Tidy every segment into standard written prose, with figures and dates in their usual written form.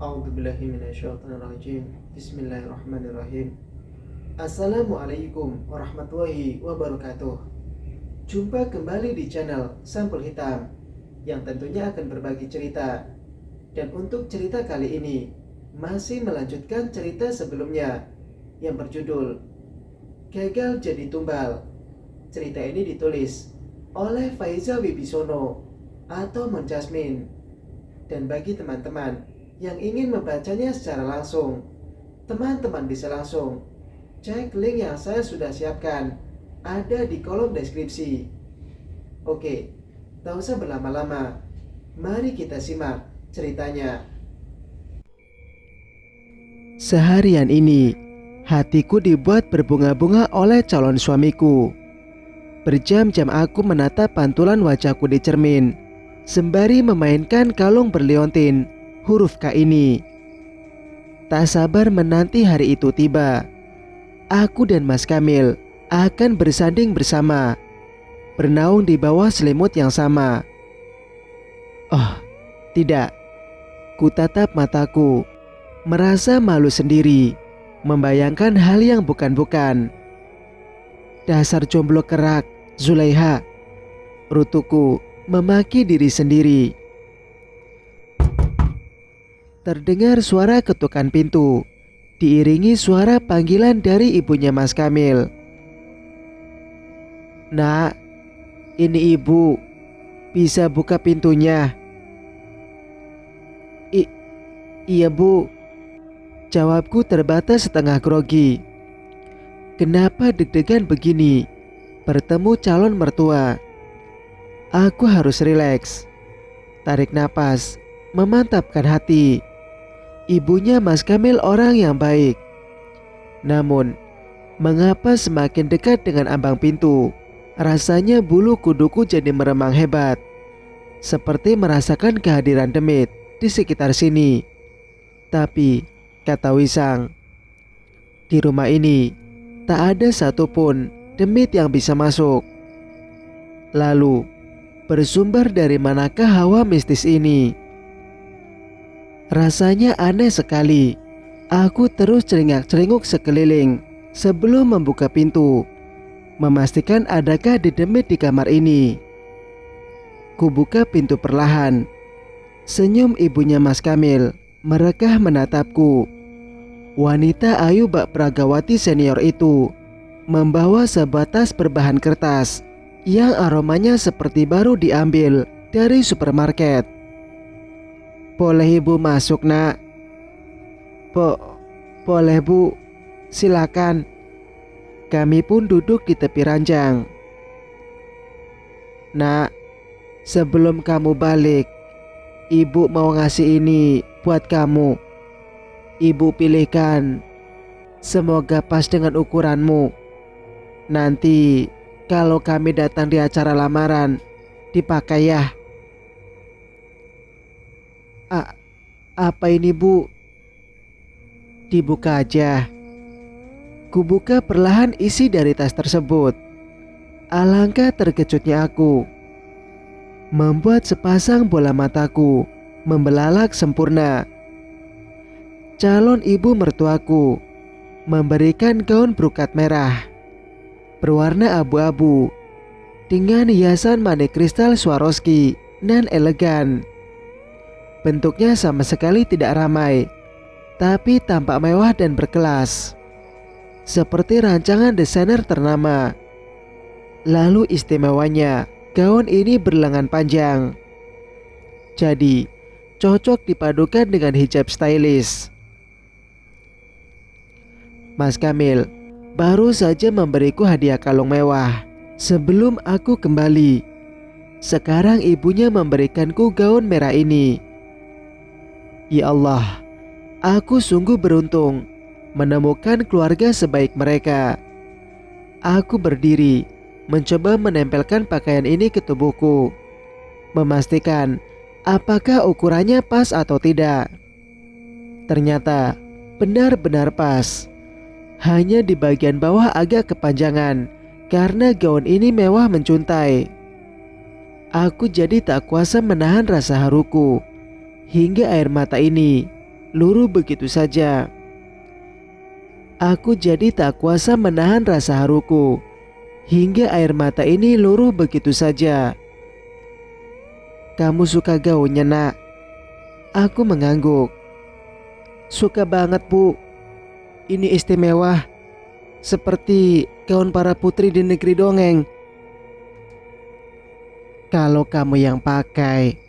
A'udzubillahi minasyaitonirrajim. Bismillahirrahmanirrahim. Assalamualaikum warahmatullahi wabarakatuh. Jumpa kembali di channel Sampul Hitam yang tentunya akan berbagi cerita. Dan untuk cerita kali ini masih melanjutkan cerita sebelumnya yang berjudul Gagal Jadi Tumbal. Cerita ini ditulis oleh Faiza Wibisono atau Mon Jasmine. Dan bagi teman-teman yang ingin membacanya secara langsung, teman-teman bisa langsung cek link yang saya sudah siapkan, ada di kolom deskripsi. Oke, tak usah berlama-lama, mari kita simak ceritanya. Seharian ini, hatiku dibuat berbunga-bunga oleh calon suamiku. Berjam-jam aku menatap pantulan wajahku di cermin, sembari memainkan kalung berliontin huruf K ini. Tak sabar menanti hari itu tiba. Aku dan Mas Kamil akan bersanding bersama, bernaung di bawah selimut yang sama. Oh, tidak. Ku tatap mataku, merasa malu sendiri, membayangkan hal yang bukan-bukan. Dasar jomblo kerak, Zulaiha, rutuku memaki diri sendiri. Terdengar suara ketukan pintu, diiringi suara panggilan dari ibunya Mas Kamil. Nak, ini ibu, bisa buka pintunya? Iya bu, jawabku terbatas setengah grogi. Kenapa deg-degan begini? Bertemu calon mertua. Aku harus rileks, tarik napas, memantapkan hati. Ibunya Mas Kamil orang yang baik. Namun, mengapa semakin dekat dengan ambang pintu, rasanya bulu kuduku jadi meremang hebat, seperti merasakan kehadiran demit di sekitar sini. Tapi, kata Wisang, di rumah ini tak ada satupun demit yang bisa masuk. Lalu, bersumber dari manakah hawa mistis ini? Rasanya aneh sekali. Aku terus celingak-celinguk sekeliling sebelum membuka pintu, memastikan adakah dedemit di kamar ini. Kubuka pintu perlahan. Senyum ibunya Mas Kamil merekah menatapku. Wanita ayu bak Pragawati senior itu membawa sebatas berbahan kertas yang aromanya seperti baru diambil dari supermarket. Boleh ibu masuk nak? Boleh bu, silakan. Kami pun duduk di tepi ranjang. Nak, sebelum kamu balik, ibu mau ngasih ini buat kamu. Ibu pilihkan, semoga pas dengan ukuranmu. Nanti kalau kami datang di acara lamaran, dipakai ya. Apa ini bu? Dibuka aja. Kubuka perlahan isi dari tas tersebut. Alangkah terkejutnya aku. Membuat sepasang bola mataku membelalak sempurna. Calon ibu mertuaku memberikan gaun brokat merah berwarna abu-abu dengan hiasan manik kristal Swarovski nan elegan. Bentuknya sama sekali tidak ramai, tapi tampak mewah dan berkelas, seperti rancangan desainer ternama. Lalu istimewanya, gaun ini berlengan panjang, jadi cocok dipadukan dengan hijab stylish. Mas Kamil baru saja memberiku hadiah kalung mewah sebelum aku kembali. Sekarang ibunya memberikanku gaun merah ini. Ya Allah, aku sungguh beruntung menemukan keluarga sebaik mereka. Aku berdiri, mencoba menempelkan pakaian ini ke tubuhku, memastikan apakah ukurannya pas atau tidak. Ternyata benar-benar pas. Hanya di bagian bawah agak kepanjangan karena gaun ini mewah mencuntai. Aku jadi tak kuasa menahan rasa haruku hingga air mata ini luruh begitu saja. Aku jadi tak kuasa menahan rasa haruku, hingga air mata ini luruh begitu saja. Kamu suka gaunnya, nak? Aku mengangguk. Suka banget, Bu. Ini istimewa, seperti gaun para putri di negeri dongeng. Kalau kamu yang pakai,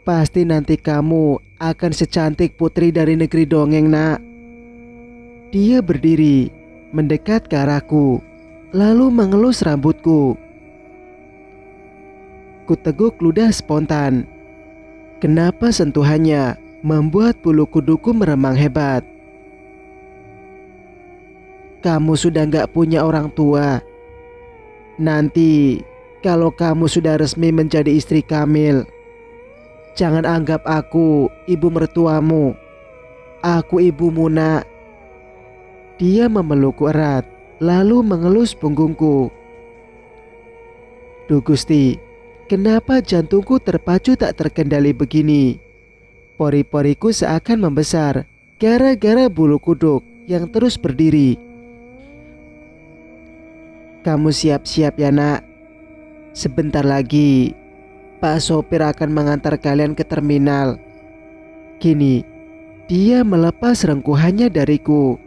pasti nanti kamu akan secantik putri dari negeri dongeng, nak. Dia berdiri, mendekat ke arahku, lalu mengelus rambutku. Kuteguk ludah spontan. Kenapa sentuhannya membuat bulu kuduku meremang hebat? Kamu sudah gak punya orang tua. Nanti kalau kamu sudah resmi menjadi istri Kamil, jangan anggap aku ibu mertuamu. Aku ibumu, nak. Dia memelukku erat, lalu mengelus punggungku. Duh Gusti, kenapa jantungku terpacu tak terkendali begini? Pori-poriku seakan membesar gara-gara bulu kuduk yang terus berdiri. Kamu siap-siap ya, nak. Sebentar lagi Pak sopir akan mengantar kalian ke terminal. Kini dia melepas rengkuhannya dariku.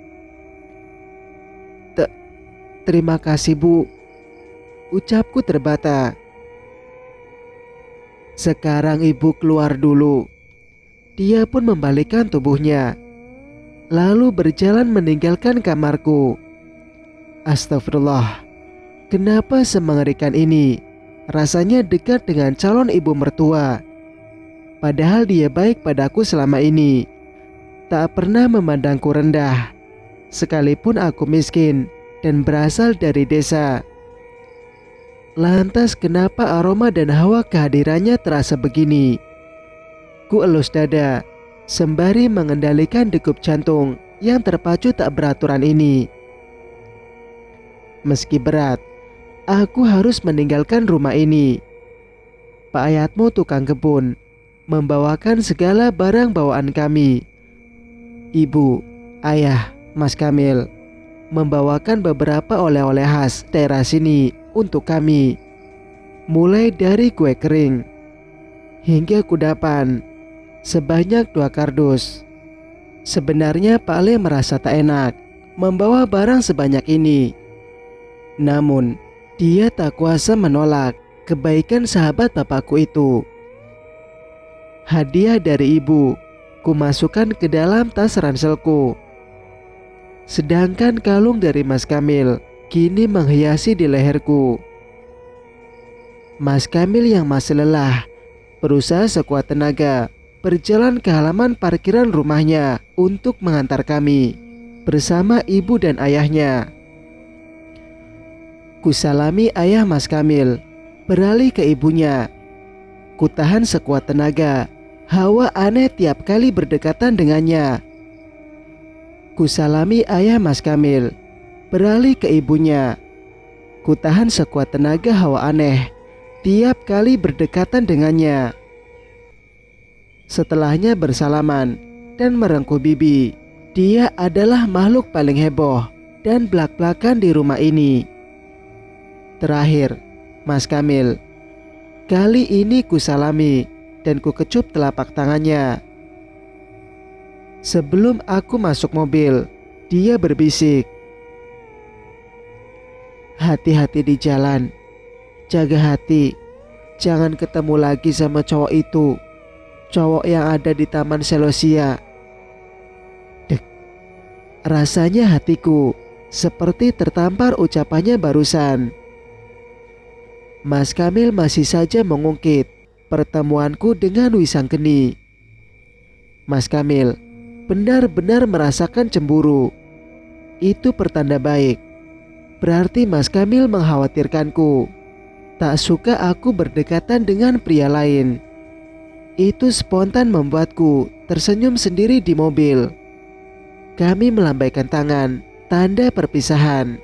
Terima kasih, Bu. Ucapku terbata. Sekarang ibu keluar dulu. Dia pun membalikkan tubuhnya, lalu berjalan meninggalkan kamarku. Astagfirullah, kenapa semengerikan ini? Rasanya dekat dengan calon ibu mertua. Padahal dia baik padaku selama ini, tak pernah memandangku rendah, sekalipun aku miskin dan berasal dari desa. Lantas kenapa aroma dan hawa kehadirannya terasa begini? Ku elus dada sembari mengendalikan degup jantung yang terpacu tak beraturan ini. Meski berat, aku harus meninggalkan rumah ini. Pak Ayatmu tukang kebun membawakan segala barang bawaan kami. Ibu, ayah, Mas Kamil membawakan beberapa oleh-oleh khas daerah sini untuk kami, mulai dari kue kering hingga kudapan sebanyak 2 kardus. Sebenarnya Pak Le merasa tak enak membawa barang sebanyak ini, namun dia tak kuasa menolak kebaikan sahabat bapakku itu. Hadiah dari ibu kumasukkan ke dalam tas ranselku. Sedangkan kalung dari Mas Kamil kini menghiasi di leherku. Mas Kamil yang masih lelah berusaha sekuat tenaga berjalan ke halaman parkiran rumahnya untuk mengantar kami bersama ibu dan ayahnya. Kusalami ayah Mas Kamil, beralih ke ibunya. Kutahan sekuat tenaga hawa aneh tiap kali berdekatan dengannya. Kusalami ayah Mas Kamil, beralih ke ibunya. Kutahan sekuat tenaga hawa aneh tiap kali berdekatan dengannya. Setelahnya bersalaman dan merengkuh bibi. Dia adalah makhluk paling heboh dan blak-blakan di rumah ini. Terakhir, Mas Kamil. Kali ini kusalami dan kukecup telapak tangannya. Sebelum aku masuk mobil, dia berbisik, hati-hati di jalan, jaga hati, jangan ketemu lagi sama cowok itu, cowok yang ada di Taman Selosia. Dek, rasanya hatiku seperti tertampar ucapannya barusan. Mas Kamil masih saja mengungkit pertemuanku dengan Wisanggeni. Mas Kamil benar-benar merasakan cemburu. Itu pertanda baik. Berarti Mas Kamil mengkhawatirkanku. Tak suka aku berdekatan dengan pria lain. Itu spontan membuatku tersenyum sendiri di mobil. Kami melambaikan tangan, tanda perpisahan.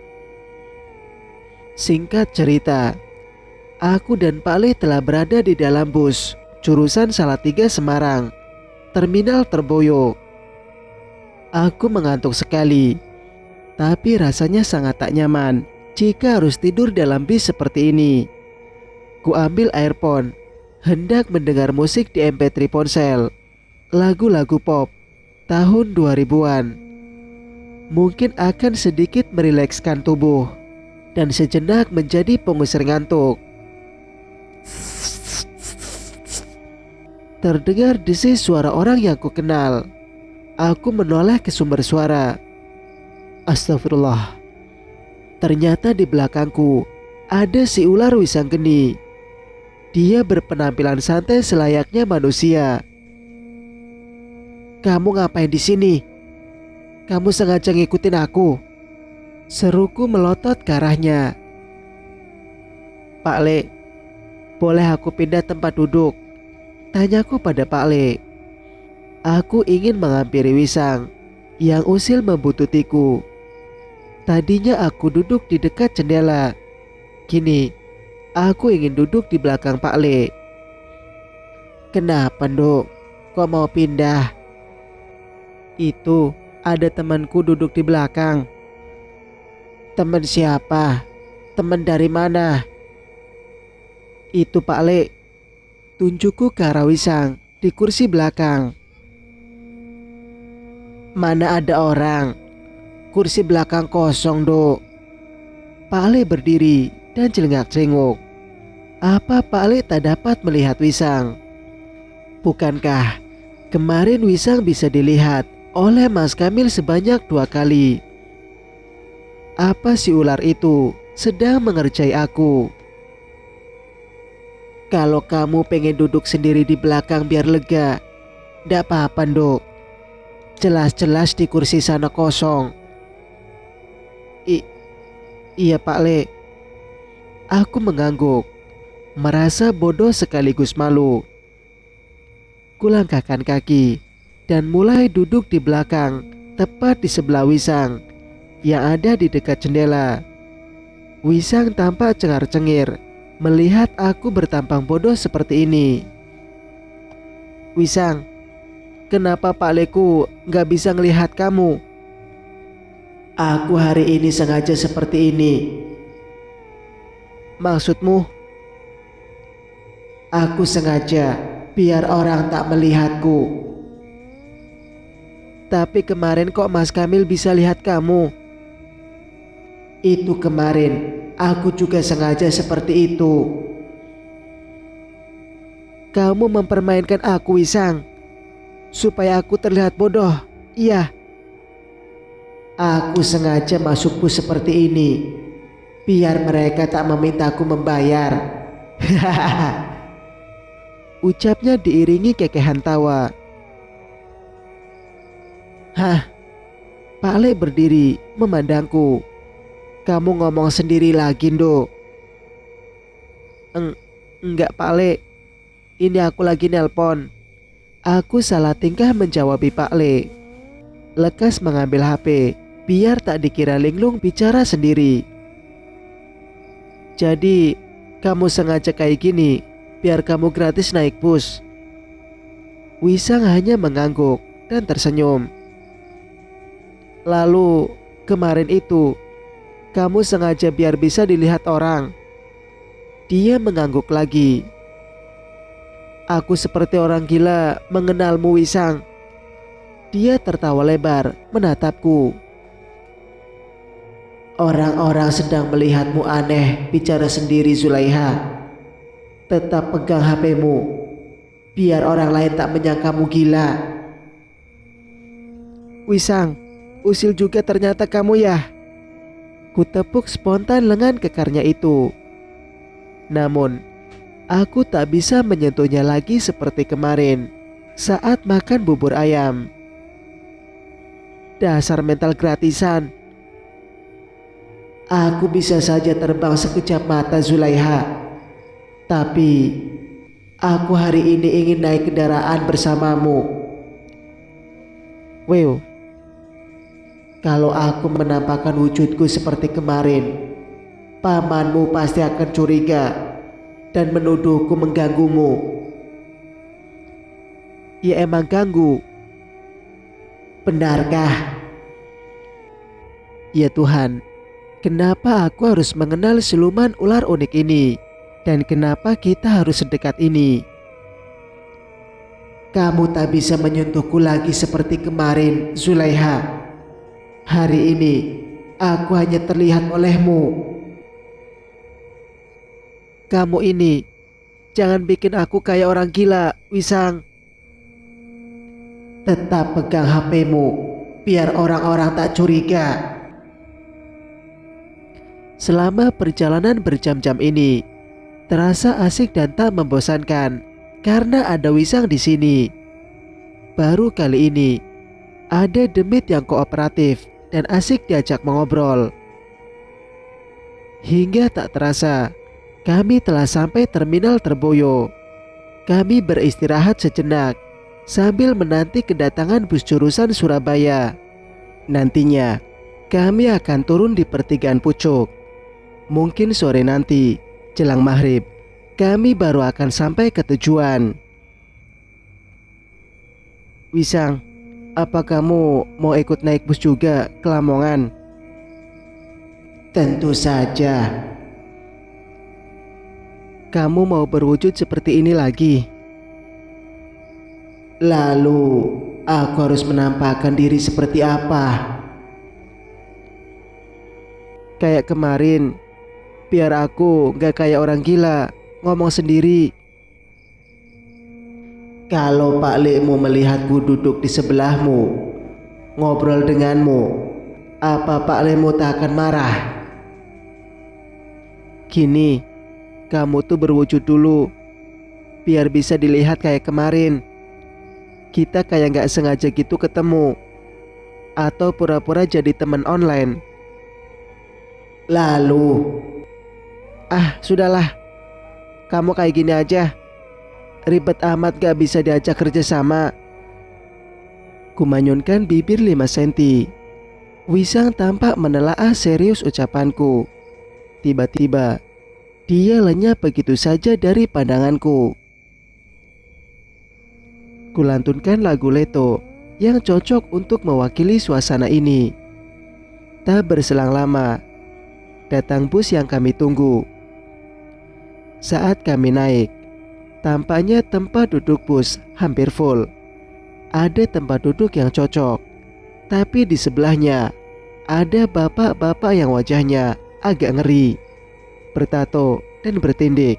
Singkat cerita, aku dan Pak Le telah berada di dalam bus jurusan Salatiga Semarang, Terminal Terboyo, Aku mengantuk sekali, tapi rasanya sangat tak nyaman jika harus tidur dalam bis seperti ini. Ku ambil earphone, hendak mendengar musik di MP3 ponsel, lagu-lagu pop tahun 2000-an. Mungkin akan sedikit merilekskan tubuh dan sejenak menjadi pengusir ngantuk. Terdengar desis suara orang yang ku kenal. Aku menoleh ke sumber suara. Astagfirullah. Ternyata di belakangku ada si ular Wisanggeni. Dia berpenampilan santai selayaknya manusia. "Kamu ngapain di sini? Kamu sengaja ngikutin aku?" seruku melotot ke arahnya. "Pak Le, boleh aku pindah tempat duduk?" tanyaku pada Pak Le. Aku ingin menghampiri Wisang yang usil membututiku. Tadinya aku duduk di dekat jendela. Kini aku ingin duduk di belakang Pak Le. "Kenapa, Nduk? Kok mau pindah?" "Itu ada temanku duduk di belakang." "Teman siapa? Teman dari mana?" "Itu Pak Le." Tunjukku ke arah Wisang di kursi belakang. "Mana ada orang? Kursi belakang kosong, Dok." Pak Le berdiri dan celengak-celenguk. Apa Pak Le tak dapat melihat Wisang? Bukankah kemarin Wisang bisa dilihat oleh Mas Kamil sebanyak 2 kali? Apa si ular itu sedang mengerjai aku? "Kalau kamu pengen duduk sendiri di belakang biar lega, ndak apa-apa, Dok. Jelas-jelas di kursi sana kosong." Iya Pak Le." Aku mengangguk, merasa bodoh sekaligus malu. Kulangkahkan kaki dan mulai duduk di belakang, tepat di sebelah Wisang yang ada di dekat jendela. Wisang tampak cengar-cengir melihat aku bertampang bodoh seperti ini. "Wisang, kenapa Pak Leku gak bisa ngelihat kamu?" "Aku hari ini sengaja seperti ini." "Maksudmu?" "Aku sengaja biar orang tak melihatku." "Tapi kemarin kok Mas Kamil bisa lihat kamu?" "Itu kemarin aku juga sengaja seperti itu." "Kamu mempermainkan aku, Wisang, supaya aku terlihat bodoh, iya?" "Aku sengaja masuk bus seperti ini biar mereka tak memintaku membayar." Ucapnya diiringi kekehan tawa. "Hah?" Pak Le berdiri memandangku. "Kamu ngomong sendiri lagi, Nduk." Enggak Pak Le, ini aku lagi nelpon." Aku salah tingkah menjawabi Pak Le. Lekas mengambil HP biar tak dikira linglung bicara sendiri. "Jadi kamu sengaja kayak gini biar kamu gratis naik bus?" Wisang hanya mengangguk dan tersenyum. "Lalu kemarin itu kamu sengaja biar bisa dilihat orang?" Dia mengangguk lagi. "Aku seperti orang gila mengenalmu, Wisang." Dia tertawa lebar menatapku. "Orang-orang sedang melihatmu aneh bicara sendiri, Zulaiha. Tetap pegang HP-mu biar orang lain tak menyangkamu gila." "Wisang, usil juga ternyata kamu ya." Kutepuk spontan lengan kekarnya itu. Namun aku tak bisa menyentuhnya lagi seperti kemarin saat makan bubur ayam. Dasar mental gratisan. "Aku bisa saja terbang sekejap mata, Zulaiha. Tapi aku hari ini ingin naik kendaraan bersamamu." "Wow, kalau aku menampakkan wujudku seperti kemarin, pamanmu pasti akan curiga dan menuduhku mengganggumu." "Ya emang ganggu. Benarkah? Ya Tuhan, kenapa aku harus mengenal siluman ular unik ini? Dan kenapa kita harus sedekat ini? Kamu tak bisa menyentuhku lagi seperti kemarin, Zulaiha. Hari ini, aku hanya terlihat olehmu. Kamu ini, jangan bikin aku kayak orang gila, Wisang. Tetap pegang HP-mu, biar orang-orang tak curiga. Selama perjalanan berjam-jam ini, terasa asik dan tak membosankan karena ada Wisang di sini. Baru kali ini, ada demit yang kooperatif dan asik diajak mengobrol. Hingga tak terasa, kami telah sampai terminal Terboyo. Kami beristirahat sejenak sambil menanti kedatangan bus jurusan Surabaya. Nantinya, kami akan turun di pertigaan Pucuk. Mungkin sore nanti, jelang maghrib, kami baru akan sampai ke tujuan. Wisang, apa kamu mau ikut naik bus juga ke Lamongan? Tentu saja. Kamu mau berwujud seperti ini lagi? Lalu, aku harus menampakkan diri seperti apa? Kayak kemarin, biar aku gak kayak orang gila, ngomong sendiri. Kalau Pak Lekmu melihatku duduk di sebelahmu, ngobrol denganmu, apa Pak Lekmu tak akan marah? Gini, kamu tuh berwujud dulu, biar bisa dilihat kayak kemarin. Kita kayak gak sengaja gitu ketemu, atau pura-pura jadi teman online. Lalu, sudahlah, kamu kayak gini aja. Ribet amat gak bisa diajak kerja sama. Kumanyunkan bibir 5 senti. Wisang tampak menelaah serius ucapanku. Tiba-tiba, dia lenyap begitu saja dari pandanganku. Kulantunkan lagu Leto yang cocok untuk mewakili suasana ini. Tak berselang lama, datang bus yang kami tunggu. Saat kami naik, tampaknya tempat duduk bus hampir full. Ada tempat duduk yang cocok, tapi di sebelahnya ada bapak-bapak yang wajahnya agak ngeri, bertato dan bertindik.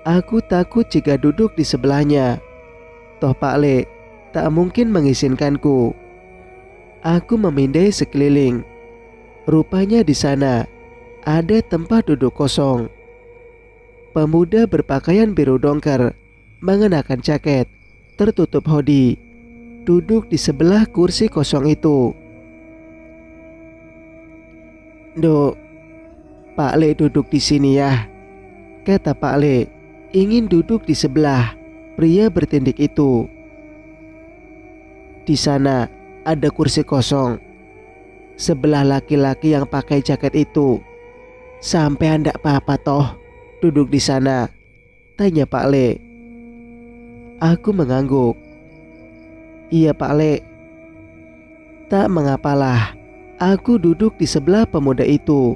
Aku takut jika duduk di sebelahnya. Toh Pak Le tak mungkin mengizinkanku. Aku memindai sekeliling. Rupanya di sana ada tempat duduk kosong. Pemuda berpakaian biru dongker, mengenakan jaket, tertutup hoodie, duduk di sebelah kursi kosong itu. Dok, Pak Le duduk di sini ya, kata Pak Le, ingin duduk di sebelah pria bertindik itu. Di sana ada kursi kosong, sebelah laki-laki yang pakai jaket itu. Sampai anda apa-apa toh duduk di sana? Tanya Pak Le. Aku mengangguk. Iya Pak Le. Tak mengapalah, aku duduk di sebelah pemuda itu.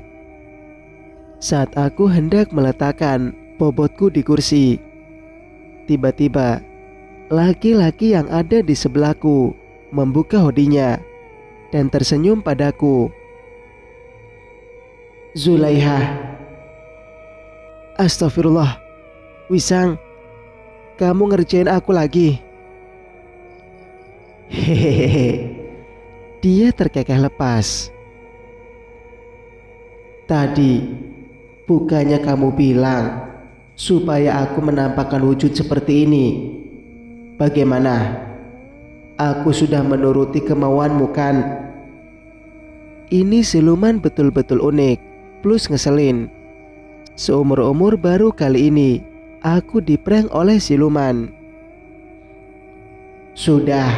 Saat aku hendak meletakkan bobotku di kursi, tiba-tiba laki-laki yang ada di sebelahku membuka hodinya dan tersenyum padaku. Zulaiha. Astagfirullah. Wisang, kamu ngerjain aku lagi? Hehehe. Dia terkekeh lepas. Tadi bukannya kamu bilang supaya aku menampakkan wujud seperti ini? Bagaimana? Aku sudah menuruti kemauanmu kan? Ini siluman betul-betul unik, plus ngeselin. Seumur-umur baru kali ini aku diprank oleh siluman. Sudah,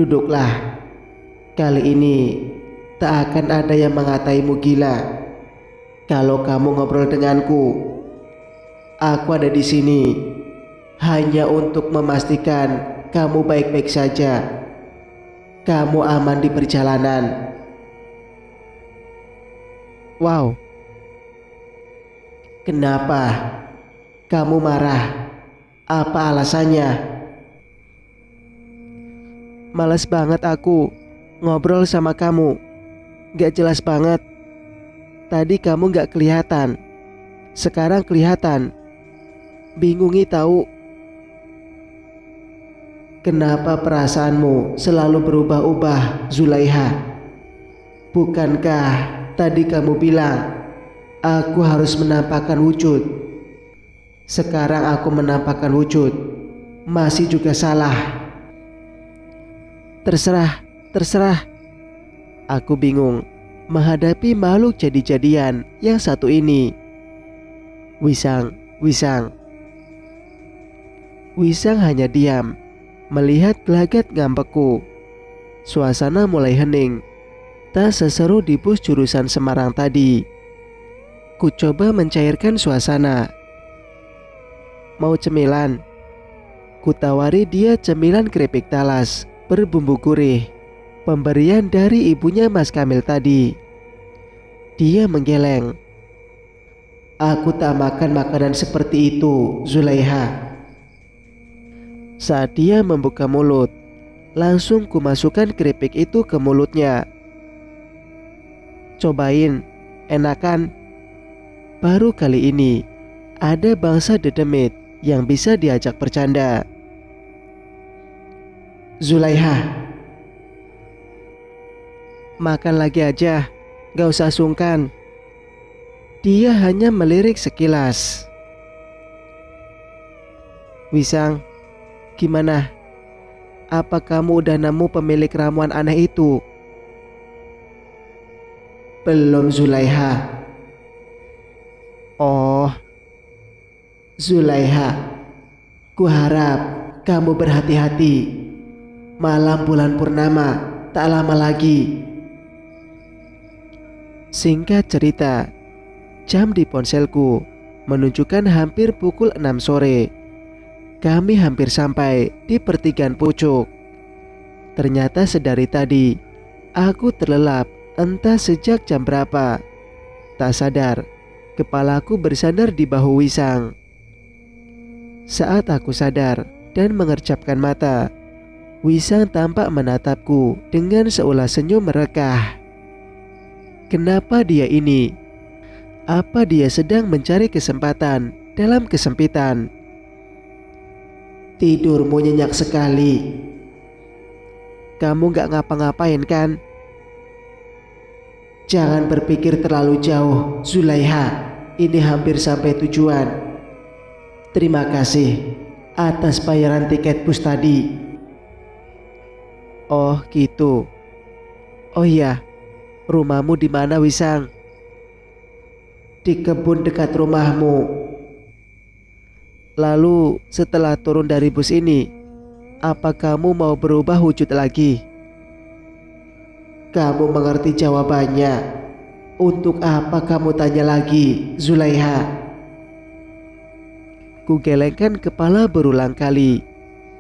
duduklah. Kali ini tak akan ada yang mengataimu gila. Kalau kamu ngobrol denganku, aku ada di sini hanya untuk memastikan kamu baik-baik saja. kamu aman di perjalanan. Wow, kenapa? Kamu marah? Apa alasannya? Males banget aku ngobrol sama kamu. Gak jelas banget. Tadi kamu gak kelihatan. Sekarang kelihatan. Bingungi tahu. Kenapa perasaanmu selalu berubah-ubah, Zulaiha? Bukankah tadi kamu bilang aku harus menampakkan wujud? Sekarang aku menampakkan wujud. Masih juga salah. Terserah. Aku bingung menghadapi makhluk jadi-jadian yang satu ini. Wisang hanya diam, melihat gelagat ngambekku. Suasana mulai hening. Tak seseru di bus jurusan Semarang tadi. Ku coba mencairkan suasana. Mau cemilan? Ku tawari dia cemilan keripik talas berbumbu gurih, pemberian dari ibunya Mas Kamil tadi. Dia menggeleng. Aku tak makan makanan seperti itu, Zulaiha. Saat dia membuka mulut, langsung ku masukkan keripik itu ke mulutnya. Cobain, enakan. Baru kali ini ada bangsa dedemit yang bisa diajak bercanda. Zulaiha, makan lagi aja, gak usah sungkan. Dia hanya melirik sekilas. Wisang, gimana? Apa kamu udah nemu pemilik ramuan aneh itu? Belum, Zulaiha. Oh, Zulaiha, ku harap kamu berhati-hati. Malam bulan purnama tak lama lagi. Singkat cerita, jam di ponselku menunjukkan hampir pukul 6 sore. Kami hampir sampai di pertigaan pucuk. Ternyata sedari tadi aku terlelap entah sejak jam berapa. Tak sadar, kepalaku bersandar di bahu Wisang. Saat aku sadar dan mengercapkan mata, Wisang tampak menatapku dengan seulas senyum merekah. Kenapa dia ini? Apa dia sedang mencari kesempatan dalam kesempitan? Tidurmu nyenyak sekali. Kamu gak ngapa-ngapain kan? Jangan berpikir terlalu jauh, Zulaiha. Ini hampir sampai tujuan. Terima kasih atas bayaran tiket bus tadi. Oh gitu. Oh iya, rumahmu di mana, Wisang? Di kebun dekat rumahmu. Lalu setelah turun dari bus ini, apa kamu mau berubah wujud lagi? Kamu mengerti jawabannya. Untuk apa kamu tanya lagi, Zulaiha? Ku gelengkan kepala berulang kali,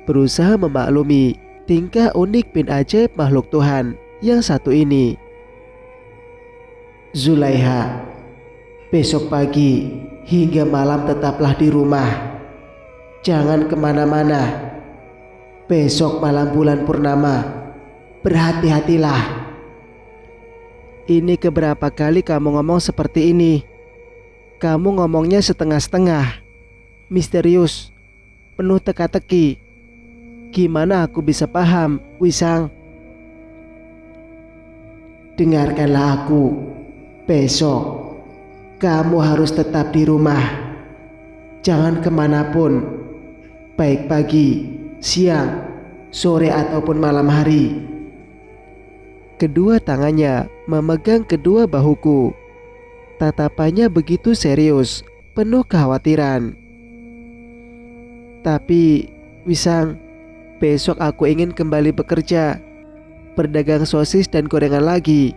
berusaha memaklumi tingkah unik bin ajaib makhluk Tuhan yang satu ini. Zulaiha, besok pagi hingga malam tetaplah di rumah. Jangan kemana-mana. Besok malam bulan purnama, berhati-hatilah. Ini keberapa kali kamu ngomong seperti ini? Kamu ngomongnya setengah-setengah, misterius, penuh teka-teki. Gimana aku bisa paham, Wisang? Dengarkanlah aku. Besok kamu harus tetap di rumah. Jangan kemanapun, baik pagi, siang, sore ataupun malam hari. Kedua tangannya memegang kedua bahuku. Tatapannya begitu serius, penuh kekhawatiran. Tapi, Wisang, besok aku ingin kembali bekerja, berdagang sosis dan gorengan lagi.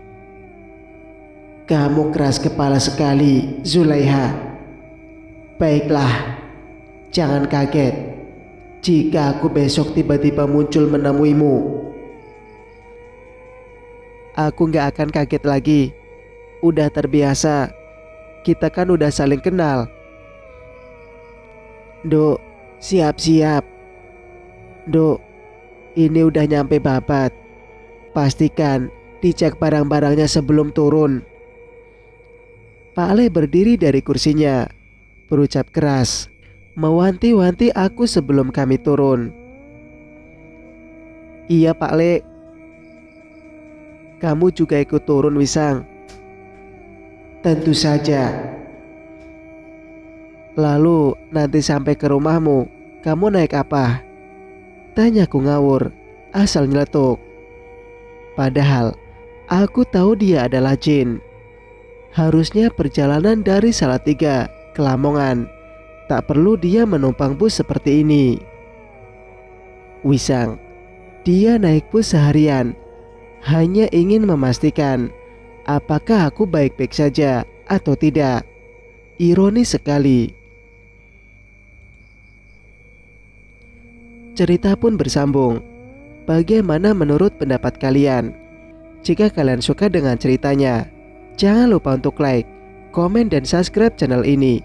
Kamu keras kepala sekali, Zulaiha. Baiklah, jangan kaget jika aku besok tiba-tiba muncul menemuimu. Aku gak akan kaget lagi. Udah terbiasa. Kita kan udah saling kenal. Dok, siap-siap. Dok, ini udah nyampe Babat. Pastikan dicek barang-barangnya sebelum turun. Pak Ale berdiri dari kursinya, berucap keras, mewanti-wanti aku sebelum kami turun. Iya Pak Le. Kamu juga ikut turun, Wisang? Tentu saja. Lalu nanti sampai ke rumahmu, kamu naik apa? Tanyaku ngawur, asal nyeletuk. Padahal aku tahu dia adalah jin. Harusnya perjalanan dari Salatiga ke Lamongan tak perlu dia menumpang bus seperti ini. Wisang, dia naik bus seharian hanya ingin memastikan apakah aku baik-baik saja atau tidak. Ironis sekali. Cerita pun bersambung. Bagaimana menurut pendapat kalian? Jika kalian suka dengan ceritanya, jangan lupa untuk like, komen, dan subscribe channel ini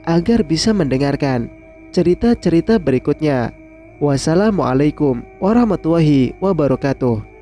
agar bisa mendengarkan cerita-cerita berikutnya. Wassalamualaikum warahmatullahi wabarakatuh.